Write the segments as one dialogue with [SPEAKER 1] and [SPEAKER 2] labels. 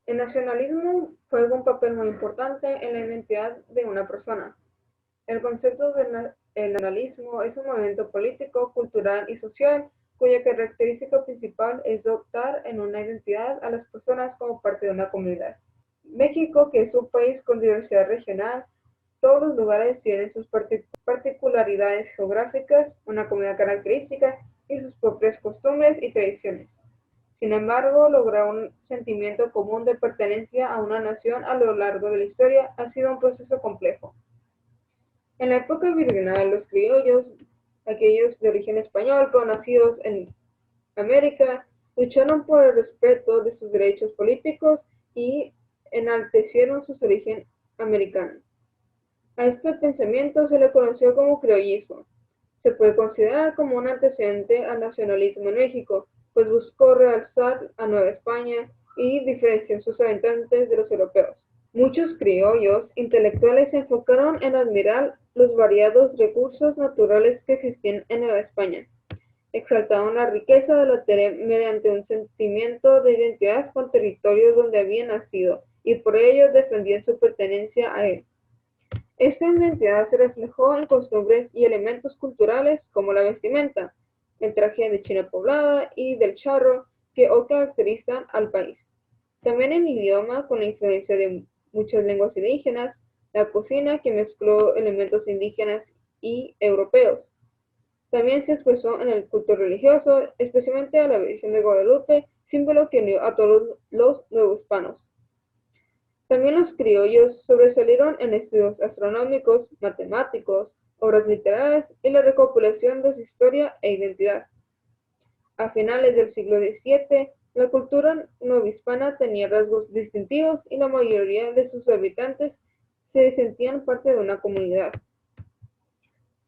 [SPEAKER 1] El nacionalismo juega un papel muy importante en la identidad de una persona. El concepto de el nacionalismo es un movimiento político, cultural y social cuya característica principal es adoptar en una identidad a las personas como parte de una comunidad. México, que es un país con diversidad regional, todos los lugares tienen sus particularidades geográficas, una comida característica y sus propias costumbres y tradiciones. Sin embargo, lograr un sentimiento común de pertenencia a una nación a lo largo de la historia ha sido un proceso complejo. En la época virreinal, los criollos, aquellos de origen español pero nacidos en América, lucharon por el respeto de sus derechos políticos y enaltecieron su origen americano. A este pensamiento se le conoció como criollismo. Se puede considerar como un antecedente al nacionalismo en México, pues buscó realzar a Nueva España y diferenciar sus habitantes de los europeos. Muchos criollos intelectuales se enfocaron en admirar los variados recursos naturales que existían en Nueva España. Exaltaron la riqueza de la tierra mediante un sentimiento de identidad con territorios donde habían nacido y por ello defendían su pertenencia a él. Esta identidad se reflejó en costumbres y elementos culturales como la vestimenta, el traje de China poblada y del charro que hoy caracterizan al país. También el idioma con la influencia de muchas lenguas indígenas, la cocina que mezcló elementos indígenas y europeos. También se expresó en el culto religioso, especialmente a la Virgen de Guadalupe, símbolo que unió a todos los novohispanos. También los criollos sobresalieron en estudios astronómicos, matemáticos, obras literarias y la recopilación de su historia e identidad. A finales del siglo XVII, la cultura novohispana tenía rasgos distintivos y la mayoría de sus habitantes se sentían parte de una comunidad.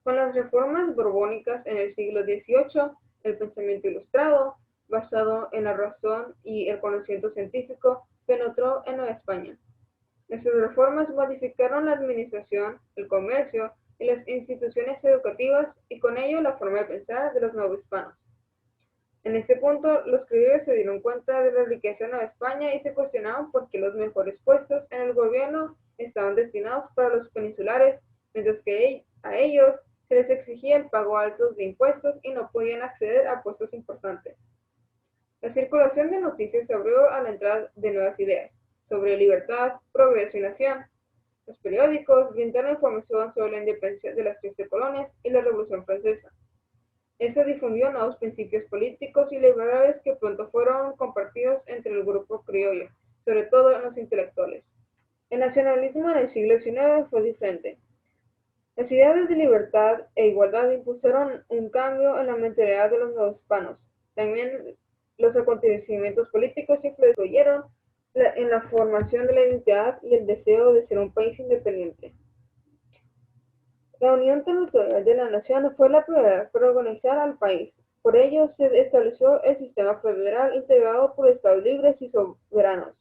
[SPEAKER 1] Con las reformas borbónicas en el siglo XVIII, el pensamiento ilustrado, basado en la razón y el conocimiento científico, penetró en Nueva España. Estas reformas modificaron la administración, el comercio y las instituciones educativas y con ello la forma de pensar de los novohispanos. En este punto, los criollos se dieron cuenta de la riqueza de Nueva España y se cuestionaban por qué los mejores puestos en el gobierno estaban destinados para los peninsulares, mientras que a ellos se les exigía el pago alto de impuestos y no podían acceder a puestos importantes. La circulación de noticias se abrió a la entrada de nuevas ideas sobre libertad, progreso y nación. Los periódicos brindaron información sobre la independencia de las 13 colonias y la Revolución Francesa. Esto difundió nuevos principios políticos y liberales que pronto fueron compartidos entre el grupo criollo, sobre todo en los intelectuales. El nacionalismo en el siglo XIX fue diferente. Las ideas de libertad e igualdad impusieron un cambio en la mentalidad de los novohispanos. También los acontecimientos políticos influyeron en la formación de la identidad y el deseo de ser un país independiente. La unión territorial de la nación fue la prioridad para organizar al país. Por ello se estableció el sistema federal integrado por estados libres y soberanos,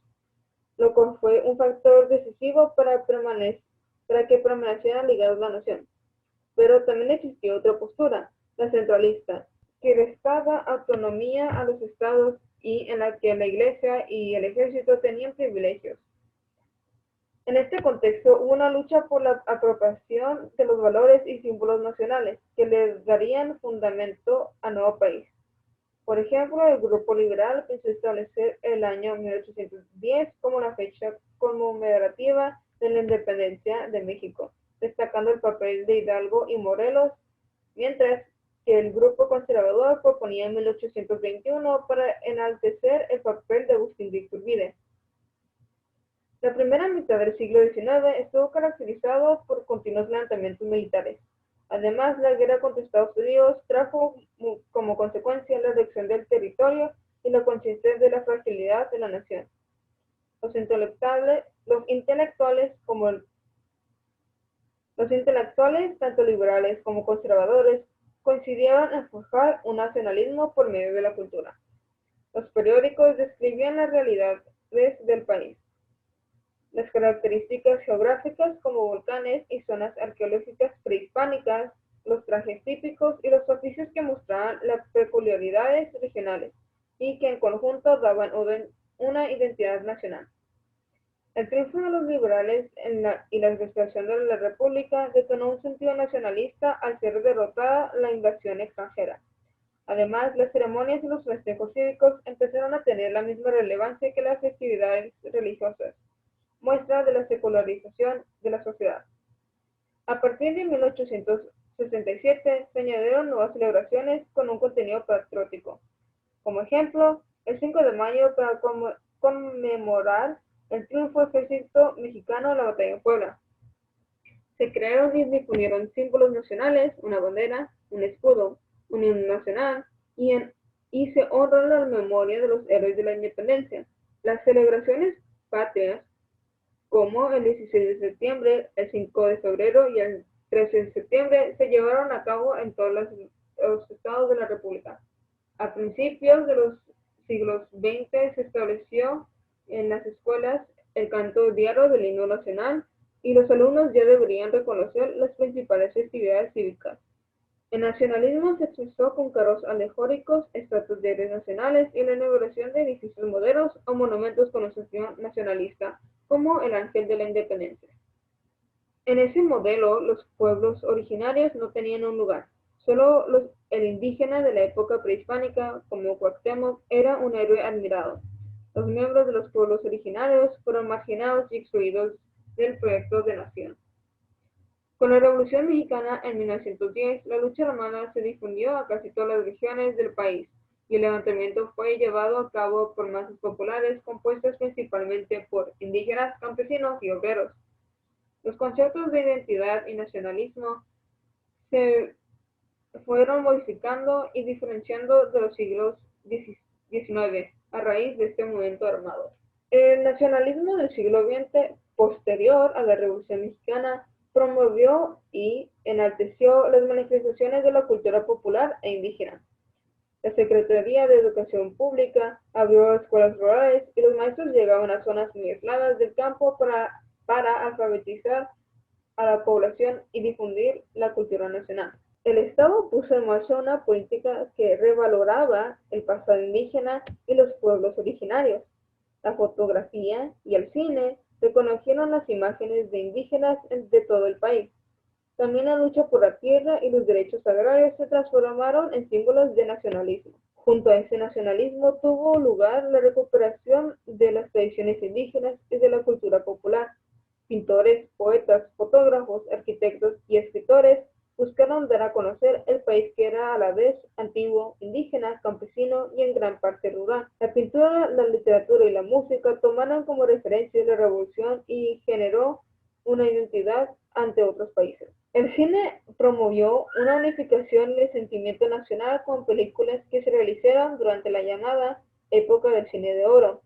[SPEAKER 1] lo cual fue un factor decisivo para que permaneciera ligada la nación. Pero también existió otra postura, la centralista, que restaba autonomía a los estados y en la que la iglesia y el ejército tenían privilegios. En este contexto hubo una lucha por la apropiación de los valores y símbolos nacionales que le darían fundamento al nuevo país. Por ejemplo, el grupo liberal pensó establecer el año 1810 como la fecha conmemorativa de la independencia de México, destacando el papel de Hidalgo y Morelos, mientras que el grupo conservador proponía 1821 para enaltecer el papel de Agustín de Iturbide. La primera mitad del siglo XIX estuvo caracterizado por continuos levantamientos militares. Además, la guerra contra Estados Unidos trajo como consecuencia la reducción del territorio y la conciencia de la fragilidad de la nación. Los intelectuales, tanto liberales como conservadores, coincidieron en forjar un nacionalismo por medio de la cultura. Los periódicos describían las realidades del país, las características geográficas como volcanes y zonas arqueológicas prehispánicas, los trajes típicos y los oficios que mostraban las peculiaridades regionales y que en conjunto daban una identidad nacional. El triunfo de los liberales y la restauración de la República detonó un sentido nacionalista al ser derrotada la invasión extranjera. Además, las ceremonias y los festejos cívicos empezaron a tener la misma relevancia que las festividades religiosas, muestra de la secularización de la sociedad. A partir de 1867 se añadieron nuevas celebraciones con un contenido patriótico. Como ejemplo, el 5 de mayo para conmemorar el triunfo del ejército mexicano en la batalla de Puebla. Se crearon y difundieron símbolos nacionales, una bandera, un escudo, un himno nacional y se honra la memoria de los héroes de la independencia. Las celebraciones patrias, como el 16 de septiembre, el 5 de febrero y el 13 de septiembre, se llevaron a cabo en todos los estados de la República. A principios de los siglos XX se estableció en las escuelas el canto diario del himno nacional y los alumnos ya deberían reconocer las principales festividades cívicas. El nacionalismo se expresó con carros alegóricos, estatuas de héroes nacionales y la inauguración de edificios modernos o monumentos con asociación nacionalista, como el Ángel de la Independencia. En ese modelo, los pueblos originarios no tenían un lugar. Solo el indígena de la época prehispánica, como Cuauhtémoc, era un héroe admirado. Los miembros de los pueblos originarios fueron marginados y excluidos del proyecto de nación. Con la Revolución Mexicana en 1910, la lucha armada se difundió a casi todas las regiones del país y el levantamiento fue llevado a cabo por masas populares compuestas principalmente por indígenas, campesinos y obreros. Los conceptos de identidad y nacionalismo se fueron modificando y diferenciando de los siglos XIX a raíz de este movimiento armado. El nacionalismo del siglo XX, posterior a la Revolución Mexicana, promovió y enalteció las manifestaciones de la cultura popular e indígena. La Secretaría de Educación Pública abrió escuelas rurales y los maestros llegaban a zonas muy aisladas del campo para alfabetizar a la población y difundir la cultura nacional. El Estado puso en marcha una política que revaloraba el pasado indígena y los pueblos originarios. La fotografía y el cine reconocieron las imágenes de indígenas de todo el país. También la lucha por la tierra y los derechos agrarios se transformaron en símbolos de nacionalismo. Junto a ese nacionalismo tuvo lugar la recuperación de las tradiciones indígenas y de la cultura popular. Pintores, poetas, fotógrafos, arquitectos y escritores buscaron dar a conocer el país que era a la vez antiguo, indígena, campesino y en gran parte rural. La pintura, la literatura y la música tomaron como referencia la revolución y generó una identidad ante otros países. El cine promovió una unificación del sentimiento nacional con películas que se realizaron durante la llamada época del cine de oro.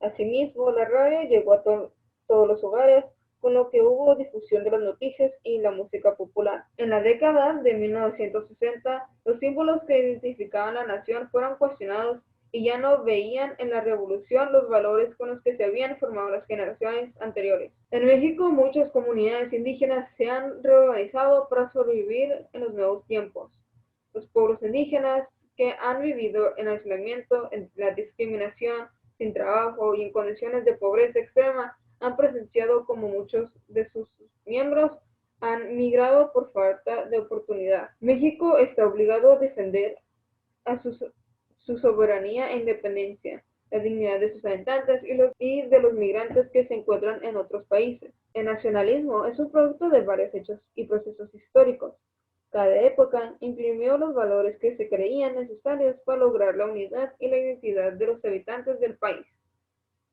[SPEAKER 1] Asimismo, la radio llegó a todos los hogares, con lo que hubo difusión de las noticias y la música popular. En la década de 1960, los símbolos que identificaban a la nación fueron cuestionados y ya no veían en la revolución los valores con los que se habían formado las generaciones anteriores. En México, muchas comunidades indígenas se han reorganizado para sobrevivir en los nuevos tiempos. Los pueblos indígenas que han vivido en aislamiento, en la discriminación, sin trabajo y en condiciones de pobreza extrema, han presenciado como muchos de sus miembros han migrado por falta de oportunidad. México está obligado a defender a su soberanía e independencia, la dignidad de sus habitantes y de los migrantes que se encuentran en otros países. El nacionalismo es un producto de varios hechos y procesos históricos. Cada época imprimió los valores que se creían necesarios para lograr la unidad y la identidad de los habitantes del país.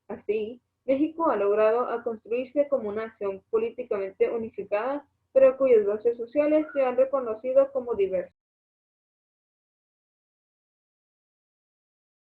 [SPEAKER 1] Así, México ha logrado construirse como una nación políticamente unificada, pero cuyas bases sociales se han reconocido como diversas.